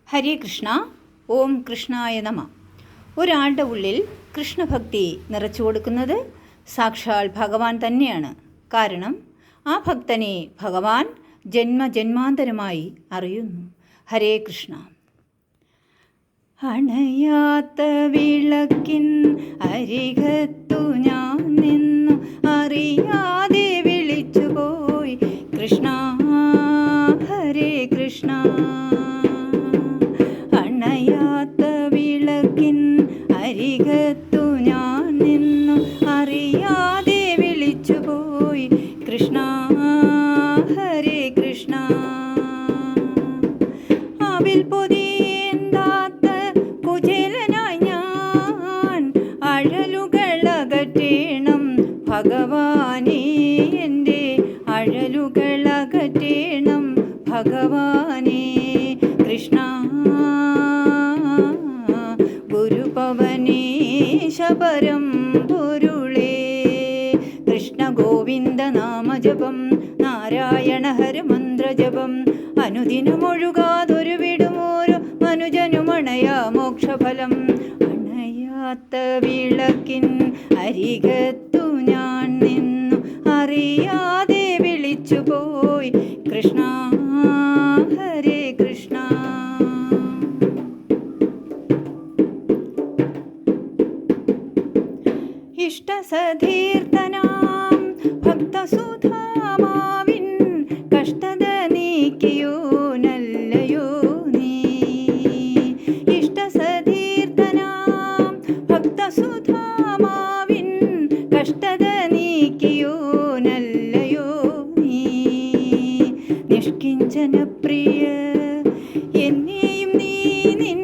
ഹരേ കൃഷ്ണ. ഓം കൃഷ്ണായ നമ. ഒരാളുടെ ഉള്ളിൽ കൃഷ്ണഭക്തി നിറച്ചു കൊടുക്കുന്നത് സാക്ഷാൽ ഭഗവാൻ തന്നെയാണ്. കാരണം ആ ഭക്തനെ ഭഗവാൻ ജന്മജന്മാന്തരമായി അറിയുന്നു. ഹരേ കൃഷ്ണ. അണയാത്ത വിളക്കിൻ അരികത്തു ഞാൻ നിന്നു അറിയാതെ വിളിച്ചുപോയി കൃഷ്ണ. ഹരേ കൃഷ്ണ. അണയാത്ത വിളക്കിൻ അരികത്തു ഞാൻ നിന്നു അറിയാതെ വിളിച്ചുപോയി കൃഷ്ണ. ഹരേ കൃഷ്ണ. അവിൽ പൊതിയേന്താത്ത കുചേലനായി ഞാൻ അഴലുകളകറ്റേണം ഭഗവാനേ, എൻ്റെ അഴലുകളകറ്റേണം ഭഗവാനേ. കൃഷ്ണ ഗുരുപവനേശ പരം പൊരുളേ. കൃഷ്ണ ഗോവിന്ദ നാമജപം നാരായണ ഹരമന്ത്രജപം അനുദിനമൊഴുകാതൊരു വിടുമോരു മനുജനുമണയാ മോക്ഷഫലം. അണയാത്ത വിളക്കിൻ അരികത്തു ഞാൻ നിന്നു അറിയാതെ വിളിച്ചുപോയി കൃഷ്ണ. ഹരേ കൃഷ്ണ. ഇഷ്ടസതീർത്ഥനാം ഭക്തസുധാമാവിൻ കഷ്ടത നീക്കിയോ നല്ലയോ നീ. ഇഷ്ടസതീർത്ഥനാം ഭക്തസുധാമാവിൻ കഷ്ടത നീക്കിയോ നല്ലയോ നീ. നിഷ്കിഞ്ചനപ്രിയ എന്നെയും നീ നിൻ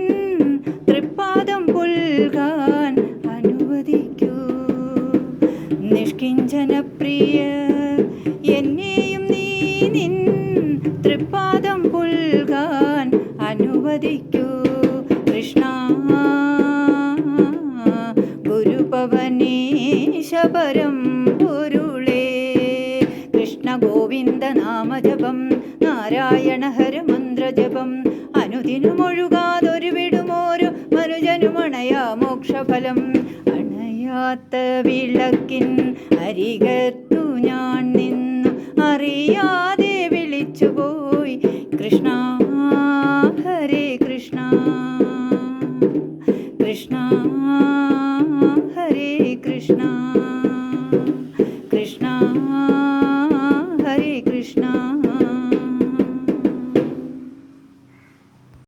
തൃപ്പാദം പുൽകാൻ അനുവദിക്കൂ. നിഷ്കിഞ്ചനപ്രിയ എന്നെയും നീ നിൻ തൃപ്പാദം പുൽകാൻ അനുവദിക്കൂ കൃഷ്ണ. ഗുരുപവനേശ പരം പൊരുളേ. കൃഷ്ണ ഗോവിന്ദ നാമജപം നാരായണ ഹരമന്ത്രജപം അനുദിനമൊഴുകാതൊരു വിടുമോരു മനുജനുമണയാ മോക്ഷഫലം. അണയാത്ത വിളക്കിൻ അരികത്തു ഞാൻ നിന്നു അറിയാതെ വിളിച്ചുപോയി കൃഷ്ണ.